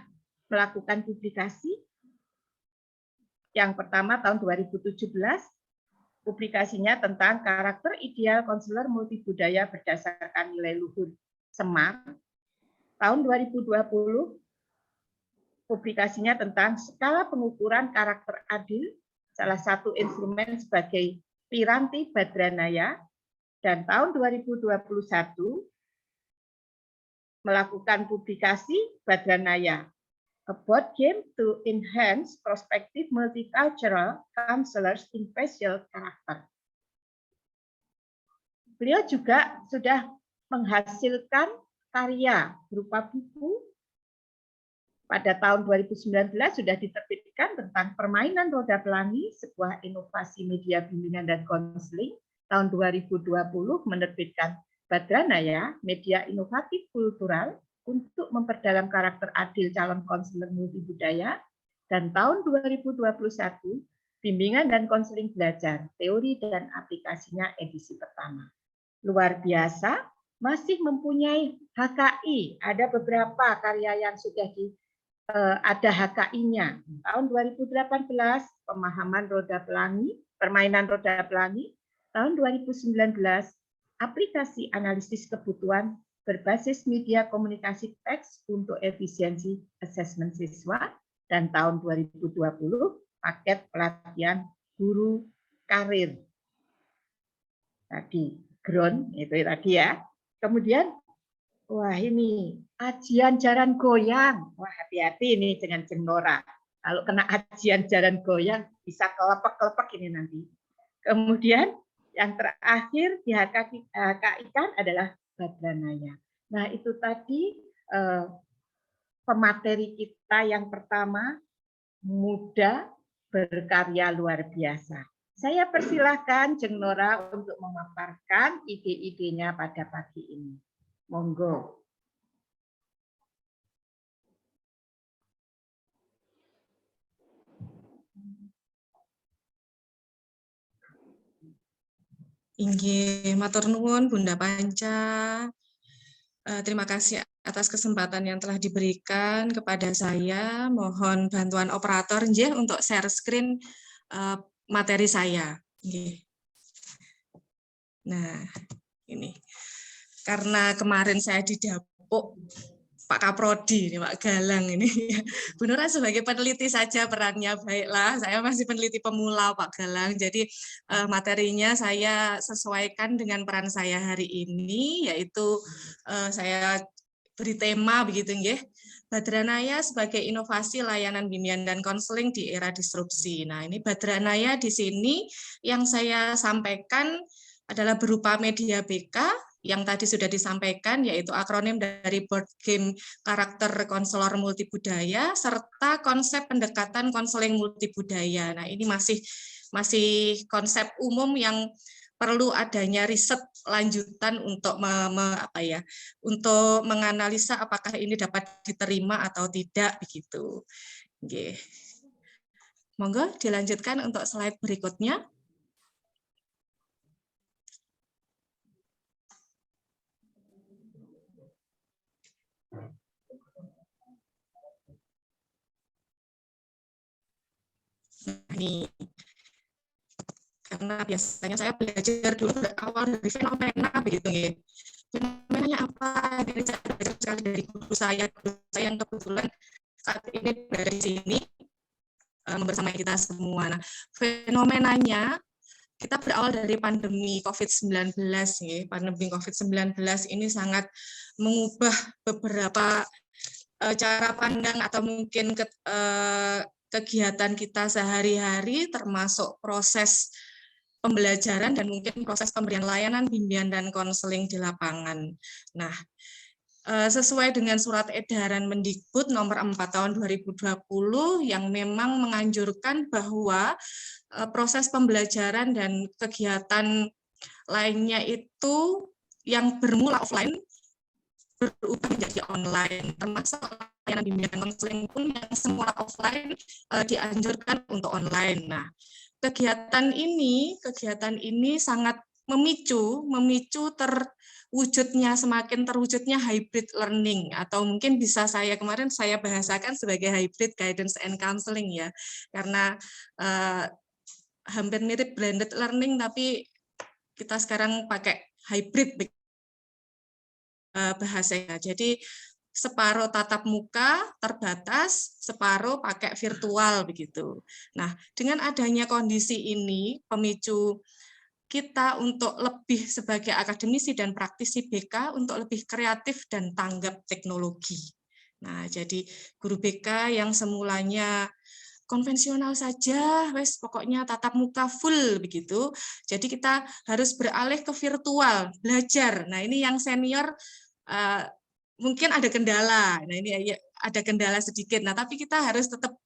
melakukan publikasi. Yang pertama tahun 2017, publikasinya tentang karakter ideal konselor multibudaya berdasarkan nilai luhur Semar. Tahun 2020, publikasinya tentang skala pengukuran karakter adil, salah satu instrumen sebagai piranti Badranaya. Dan tahun 2021, melakukan publikasi Badranaya, a board game to enhance prospective multicultural counselors in facial character. Beliau juga sudah menghasilkan karya berupa buku. Pada tahun 2019 sudah diterbitkan tentang permainan roda pelangi, sebuah inovasi media bimbingan dan konseling. Tahun 2020 menerbitkan Badranaya, media inovatif kultural untuk memperdalam karakter adil calon konselor multibudaya. Dan tahun 2021, bimbingan dan konseling belajar, teori dan aplikasinya edisi pertama. Luar biasa, masih mempunyai HKI, ada beberapa karya yang sudah ada HKI-nya. Tahun 2018, pemahaman roda pelangi, permainan roda pelangi. Tahun 2019, aplikasi analisis kebutuhan berbasis media komunikasi teks untuk efisiensi asesmen siswa. Dan tahun 2020, paket pelatihan guru karir. Tadi, ground, itu tadi ya. Kemudian, wah ini, ajian jaran goyang. Wah hati-hati ini dengan Jeng Nora. Kalau kena ajian jaran goyang, bisa kelepek-kelepek ini nanti. Kemudian, yang terakhir di HKI-kan adalah Badranaya. Nah itu tadi pemateri kita yang pertama, muda, berkarya luar biasa. Saya persilahkan Jeng Nora untuk memaparkan ide-idenya pada pagi ini. Monggo. Inggih, matur nuwun Bunda Panca. Terima kasih atas kesempatan yang telah diberikan kepada saya. Mohon bantuan operator nggih untuk share screen materi saya. Nggih. Nah, ini. Karena kemarin saya didapuk Pak Kaprodi, Pak Galang ini. Bu Nora sebagai peneliti saja perannya, baiklah. Saya masih peneliti pemula Pak Galang, jadi materinya saya sesuaikan dengan peran saya hari ini, yaitu saya beri tema begitu nggih. Badranaya sebagai inovasi layanan bimbingan dan konseling di era disrupsi. Nah, ini Badranaya di sini yang saya sampaikan adalah berupa media BK yang tadi sudah disampaikan, yaitu akronim dari board game karakter konselor multibudaya serta konsep pendekatan konseling multibudaya. Nah, ini masih konsep umum yang perlu adanya riset lanjutan untuk untuk menganalisa apakah ini dapat diterima atau tidak begitu. Oke. Monggo dilanjutkan untuk slide berikutnya. Ini karena biasanya saya belajar dulu berawal dari fenomena begitu ya. Fenomenanya apa? Dari saya belajar sekali dari guru saya yang kebetulan saat ini berada di sini bersama kita semua. Nah, fenomenanya kita berawal dari pandemi COVID-19 ya. Pandemi COVID-19 ini sangat mengubah beberapa cara pandang atau mungkin kegiatan kita sehari-hari, termasuk proses pembelajaran dan mungkin proses pemberian layanan, bimbingan, dan konseling di lapangan. Nah, sesuai dengan surat edaran Mendikbud nomor 4 tahun 2020 yang memang menganjurkan bahwa proses pembelajaran dan kegiatan lainnya itu yang bermula offline berubah menjadi online, termasuk layanan bimbingan konseling pun yang semula offline dianjurkan untuk online. Nah, kegiatan ini sangat memicu semakin terwujudnya hybrid learning, atau mungkin bisa kemarin saya bahasakan sebagai hybrid guidance and counseling ya, karena hampir mirip blended learning tapi kita sekarang pakai hybrid bahasanya. Jadi separuh tatap muka terbatas, separuh pakai virtual begitu. Nah, dengan adanya kondisi ini pemicu kita untuk lebih sebagai akademisi dan praktisi BK untuk lebih kreatif dan tanggap teknologi. Nah, jadi guru BK yang semulanya konvensional saja, wes pokoknya tatap muka full begitu. Jadi kita harus beralih ke virtual, belajar. Nah, ini yang senior mungkin ada kendala. Nah, ini ada kendala sedikit. Nah, tapi kita harus tetap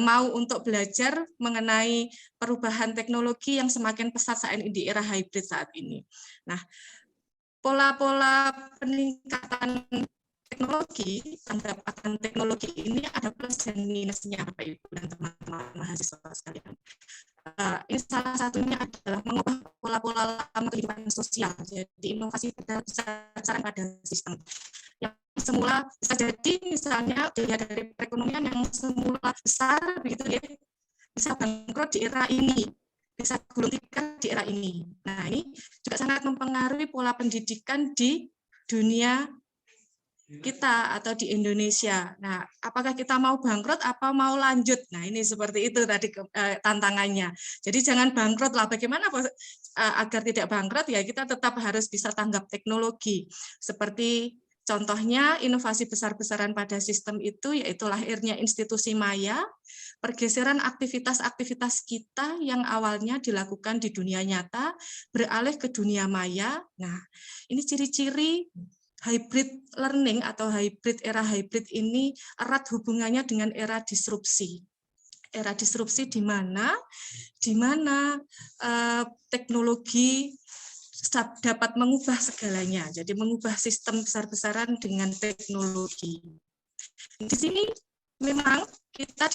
mau untuk belajar mengenai perubahan teknologi yang semakin pesat saat ini di era hybrid saat ini. Nah, pola-pola peningkatan teknologi, penerapan teknologi ini ada plus dan minusnya, Bapak Ibu dan teman-teman mahasiswa sekalian. Ini salah satunya adalah mengubah pola-pola lama kehidupan sosial, jadi inovasi besar-besaran pada sistem. Yang semula bisa jadi misalnya dilihat dari perekonomian yang semula besar, begitu ya, bisa bangkrut di era ini, bisa gulung tikar di era ini. Nah, ini juga sangat mempengaruhi pola pendidikan di dunia kita atau di Indonesia. Nah, apakah kita mau bangkrut apa mau lanjut? Nah, ini seperti itu tadi tantangannya. Jadi jangan bangkrut lah. Bagaimana agar tidak bangkrut? Ya kita tetap harus bisa tanggap teknologi. Seperti contohnya inovasi besar-besaran pada sistem itu yaitu lahirnya institusi maya, pergeseran aktivitas-aktivitas kita yang awalnya dilakukan di dunia nyata beralih ke dunia maya. Nah, ini ciri-ciri hybrid learning atau era hybrid ini erat hubungannya dengan era disrupsi. Era disrupsi di mana teknologi dapat mengubah segalanya. Jadi mengubah sistem besar-besaran dengan teknologi. Di sini memang kita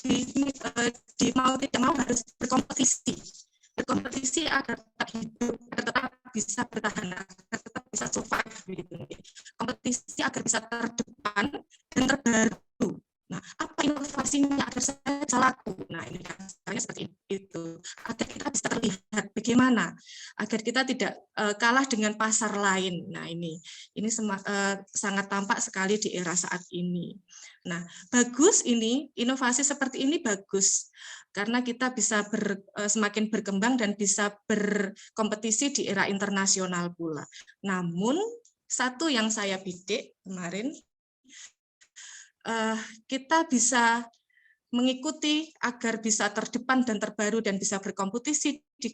mau tidak mau harus berkompetisi agar tetap hidup, tetap bisa bertahan, agar tetap bisa survive begitu. Kompetisi agar bisa terdepan dan terbaru. Nah, apa inovasinya agar saya bisa laku? Nah, ini caranya seperti itu. Agar kita bisa terlihat bagaimana, agar kita tidak kalah dengan pasar lain. Nah, ini sangat tampak sekali di era saat ini. Nah, bagus ini, inovasi seperti ini bagus. Karena kita bisa semakin berkembang dan bisa berkompetisi di era internasional pula. Namun, satu yang saya bidik kemarin, kita bisa mengikuti agar bisa terdepan dan terbaru dan bisa berkompetisi di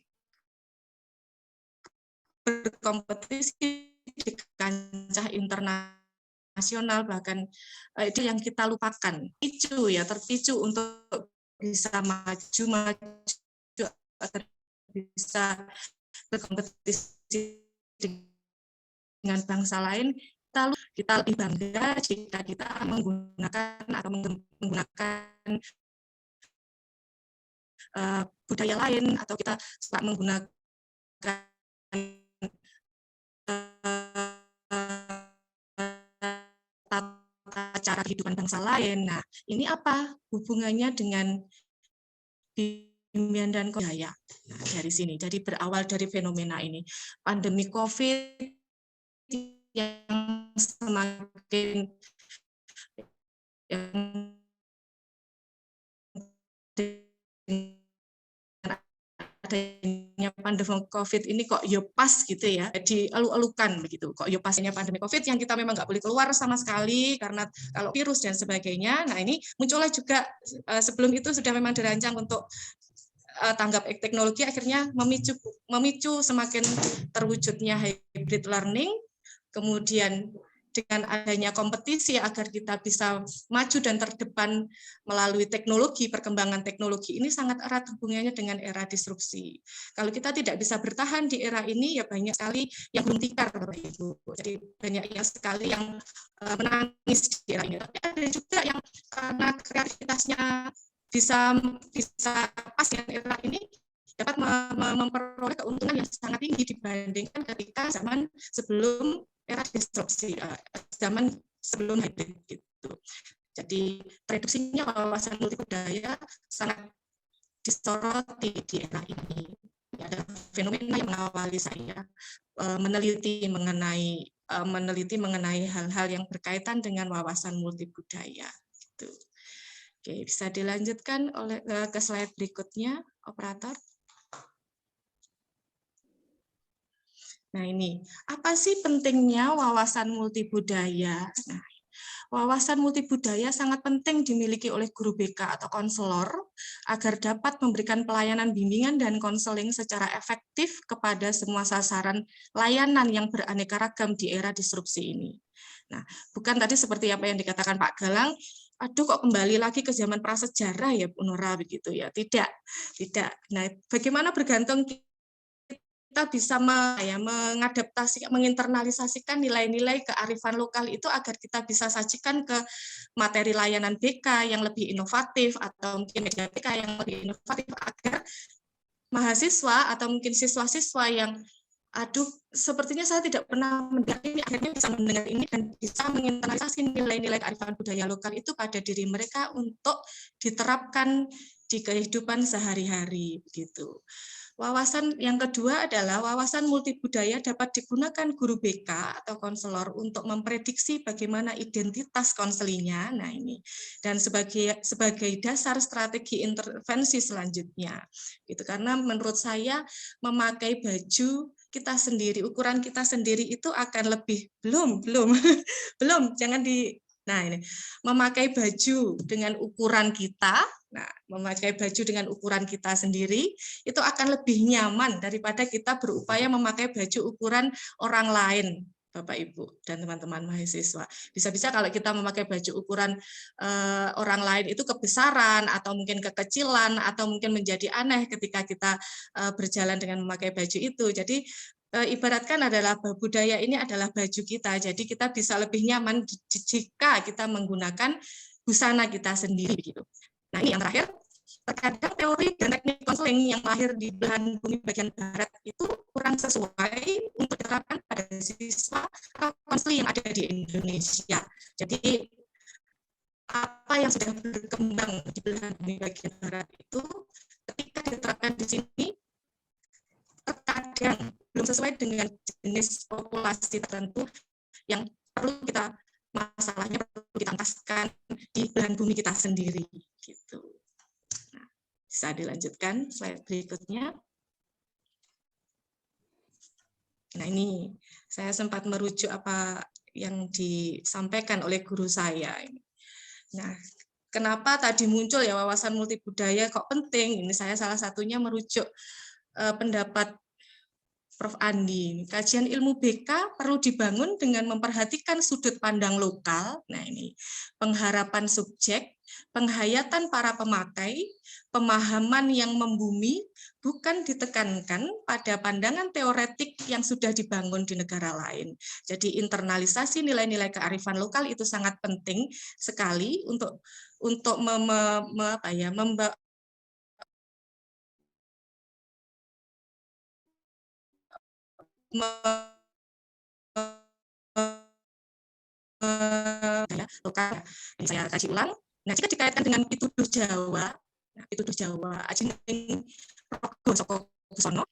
kancah internasional, bahkan itu yang kita lupakan. Terpicu untuk bisa maju agar bisa berkompetisi dengan bangsa lain. Kita lebih bangga jika kita menggunakan budaya lain, atau kita suka menggunakan tata cara kehidupan bangsa lain. Nah, ini apa hubungannya dengan bimbingan dan budaya? Nah, dari sini. Jadi berawal dari fenomena ini, pandemi COVID yang semakin adanya pandemi COVID ini kok pas gitu ya, dielu-elukan begitu, kok pasnya pandemi COVID yang kita memang nggak boleh keluar sama sekali karena kalau virus dan sebagainya. Nah, ini muncullah juga sebelum itu sudah memang dirancang untuk tanggap teknologi akhirnya memicu semakin terwujudnya hybrid learning, kemudian dengan adanya kompetisi agar kita bisa maju dan terdepan melalui teknologi, perkembangan teknologi ini sangat erat hubungannya dengan era disrupsi. Kalau kita tidak bisa bertahan di era ini, ya banyak sekali yang belum tikar, Bapak Ibu. Jadi banyak yang sekali yang menangis di era ini. Tapi ada juga yang karena kreativitasnya bisa pas dengan era ini, dapat memperoleh keuntungan yang sangat tinggi dibandingkan ketika zaman sebelum era disrupsi, zaman sebelum hybrid gitu. Jadi tereduksinya wawasan multibudaya sangat disoroti di era ini. Ada fenomena yang mengawali saya meneliti mengenai hal-hal yang berkaitan dengan wawasan multibudaya. Gitu. Oke, bisa dilanjutkan ke slide berikutnya, operator. Nah ini, apa sih pentingnya wawasan multibudaya? Nah, wawasan multibudaya sangat penting dimiliki oleh guru BK atau konselor agar dapat memberikan pelayanan bimbingan dan konseling secara efektif kepada semua sasaran layanan yang beraneka ragam di era disrupsi ini. Nah, bukan tadi seperti apa yang dikatakan Pak Galang, aduh kok kembali lagi ke zaman prasejarah ya Bu Nora begitu ya. Tidak. Nah, bagaimana bergantung kita bisa menginternalisasikan nilai-nilai kearifan lokal itu agar kita bisa sajikan ke materi layanan BK yang lebih inovatif atau mungkin media BK yang lebih inovatif agar mahasiswa atau mungkin siswa-siswa yang aduh sepertinya saya tidak pernah mendengar ini akhirnya bisa mendengar ini dan bisa menginternalisasi nilai-nilai kearifan budaya lokal itu pada diri mereka untuk diterapkan di kehidupan sehari-hari begitu. Wawasan yang kedua adalah wawasan multibudaya dapat digunakan guru BK atau konselor untuk memprediksi bagaimana identitas konselingnya. Nah ini dan sebagai dasar strategi intervensi selanjutnya. Gitu karena menurut saya memakai baju kita sendiri, ukuran kita sendiri itu akan lebih belum jangan di. Nah ini memakai baju dengan ukuran kita. Nah, memakai baju dengan ukuran kita sendiri itu akan lebih nyaman daripada kita berupaya memakai baju ukuran orang lain, Bapak Ibu dan teman-teman mahasiswa. Bisa-bisa kalau kita memakai baju ukuran orang lain itu kebesaran atau mungkin kekecilan atau mungkin menjadi aneh ketika kita berjalan dengan memakai baju itu. Jadi ibaratkan adalah budaya ini adalah baju kita. Jadi kita bisa lebih nyaman jika kita menggunakan busana kita sendiri begitu. Nah ini yang terakhir, terkadang teori dan teknik konseling yang lahir di belahan bumi bagian barat itu kurang sesuai untuk diterapkan pada siswa konseling yang ada di Indonesia. Jadi apa yang sudah berkembang di belahan bumi bagian barat itu ketika diterapkan di sini terkadang belum sesuai dengan jenis populasi tertentu yang perlu kita masalahnya perlu ditangkaskan di belahan bumi kita sendiri gitu. Nah, bisa dilanjutkan slide berikutnya. Nah, ini saya sempat merujuk apa yang disampaikan oleh guru saya. Nah, kenapa tadi muncul ya wawasan multibudaya kok penting? Ini saya salah satunya merujuk pendapat Prof. Andi, kajian ilmu BK perlu dibangun dengan memperhatikan sudut pandang lokal, nah ini, pengharapan subjek, penghayatan para pemakai, pemahaman yang membumi, bukan ditekankan pada pandangan teoretik yang sudah dibangun di negara lain. Jadi internalisasi nilai-nilai kearifan lokal itu sangat penting sekali untuk lokal. Ini saya kaji ulang. Nah, jika dikaitkan dengan pituduh Jawa, Ajining Progo Soko Kusono,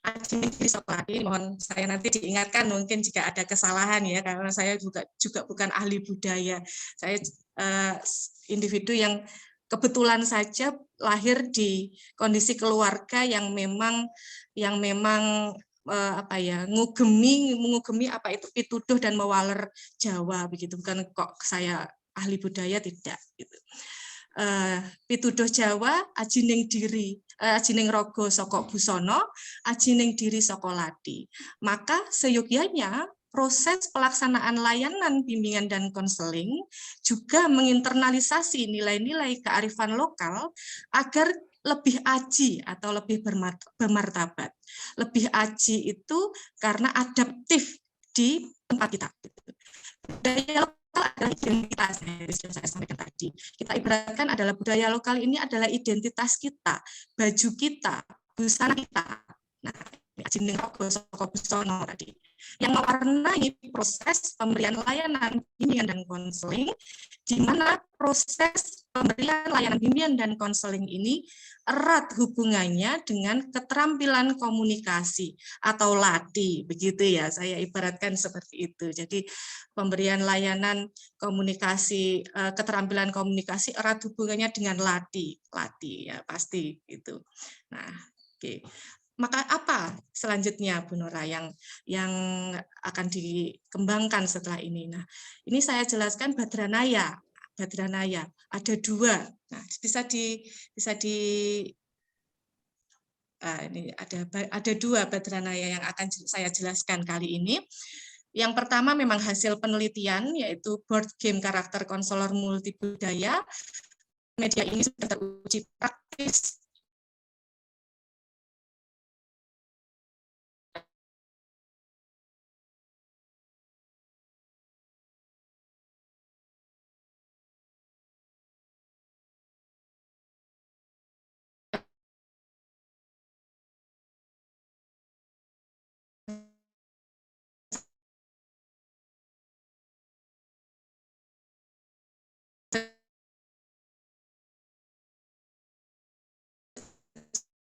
Ajining Sokati, mohon saya nanti diingatkan mungkin jika ada kesalahan ya, karena saya juga bukan ahli budaya. Saya individu yang kebetulan saja lahir di kondisi keluarga yang memang mengugemi apa itu pituduh dan mewaler Jawa begitu, bukan kok saya ahli budaya tidak gitu. Pituduh Jawa, ajining diri, ajining rogo saka busana, ajining diri saka lati. Maka seyogyanya proses pelaksanaan layanan bimbingan dan konseling juga menginternalisasi nilai-nilai kearifan lokal agar lebih aji atau lebih bermartabat. Lebih aji itu karena adaptif di tempat kita. Budaya lokal adalah identitas, yang saya sampaikan tadi. Kita ibaratkan adalah budaya lokal ini adalah identitas kita, baju kita, busana kita. Nah, ajining rogo saka busana tadi, yang mewarnai proses pemberian layanan bimbingan dan konseling, di mana proses pemberian layanan bimbingan dan konseling ini erat hubungannya dengan keterampilan komunikasi atau lati, begitu ya, saya ibaratkan seperti itu. Jadi pemberian layanan komunikasi, keterampilan komunikasi erat hubungannya dengan lati ya pasti itu. Nah, oke. Maka apa selanjutnya Bu Nora yang akan dikembangkan setelah ini? Nah, ini saya jelaskan Badranaya ada 2. Nah, ini ada 2 Badranaya yang akan saya jelaskan kali ini. Yang pertama memang hasil penelitian, yaitu board game karakter konselor multibudaya. Media ini sudah teruji praktis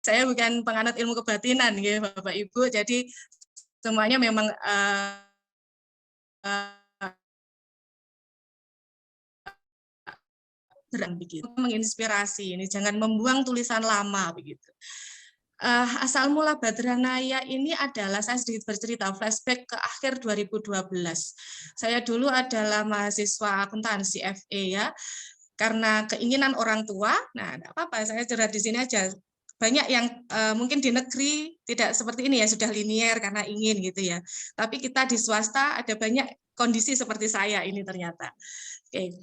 saya bukan penganut ilmu kebatinan, ya Bapak Ibu. Jadi semuanya memang begitu, menginspirasi. Ini jangan membuang tulisan lama begitu. Asal mula Badranaya ini adalah, saya sedikit bercerita flashback ke akhir 2012. Saya dulu adalah mahasiswa akuntansi FE ya. Karena keinginan orang tua, nah enggak apa-apa, saya curhat di sini aja. Banyak yang mungkin di negeri tidak seperti ini ya, sudah linier karena ingin gitu ya. Tapi kita di swasta ada banyak kondisi seperti saya ini ternyata. Oke,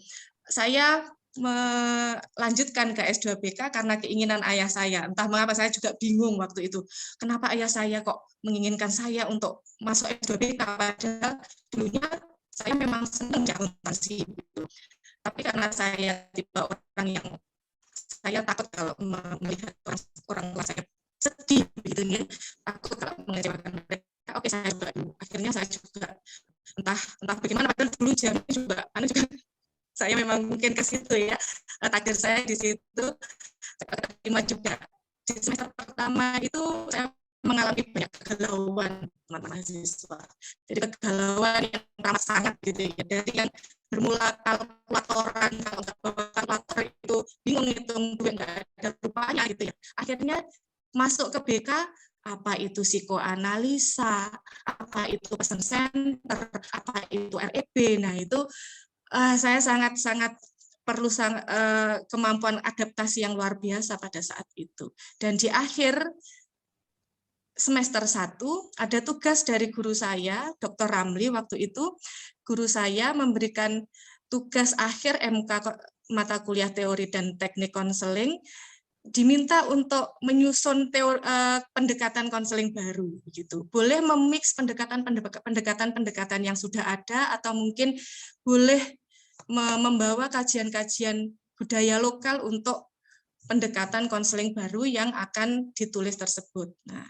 saya melanjutkan ke S2BK karena keinginan ayah saya. Entah mengapa saya juga bingung waktu itu. Kenapa ayah saya kok menginginkan saya untuk masuk S2BK, padahal dulunya saya memang senang ya akuntansi gitu. Tapi karena saya tipe orang yang saya takut kalau melihat orang tua saya sedih begitu ya, takut kalau mengecewakan mereka. Oke, saya coba dulu. Akhirnya saya juga entah bagaimana, padahal dulu jamnya juga saya memang mungkin ke situ ya, takdir saya di situ, saya terima juga. Di semester pertama itu saya mengalami banyak kegalauan teman-teman mahasiswa. Jadi kegalauan yang ramah sangat gitu ya, dari yang bermula kalkulatoran, kalau nggak bawa kalkulator itu bingung ngitung duit, nggak ada rupanya gitu ya. Akhirnya masuk ke BK, apa itu psikoanalisa, apa itu pesan center, apa itu REB. Nah itu saya sangat perlu kemampuan adaptasi yang luar biasa pada saat itu. Dan di akhir semester 1 ada tugas dari guru saya, Dr. Ramli waktu itu, guru saya memberikan tugas akhir MK mata kuliah teori dan teknik konseling, diminta untuk menyusun pendekatan konseling baru gitu. Boleh memix pendekatan yang sudah ada, atau mungkin boleh membawa kajian-kajian budaya lokal untuk pendekatan konseling baru yang akan ditulis tersebut. Nah,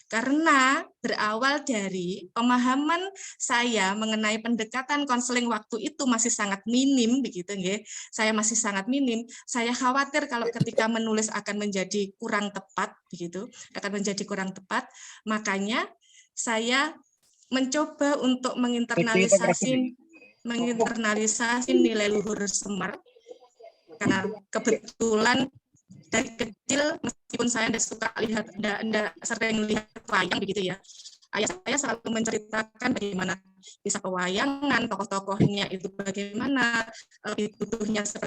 karena berawal dari pemahaman saya mengenai pendekatan konseling waktu itu masih sangat minim begitu nggih. Saya masih sangat minim. Saya khawatir kalau ketika menulis akan menjadi kurang tepat begitu, akan menjadi kurang tepat. Makanya saya mencoba untuk menginternalisasi nilai luhur Semar, karena kebetulan dari kecil meskipun saya tidak suka lihat, tidak sering lihat wayang begitu ya, ayah saya selalu menceritakan bagaimana bisa pewayangan, tokoh-tokohnya itu bagaimana, butuhnya seperti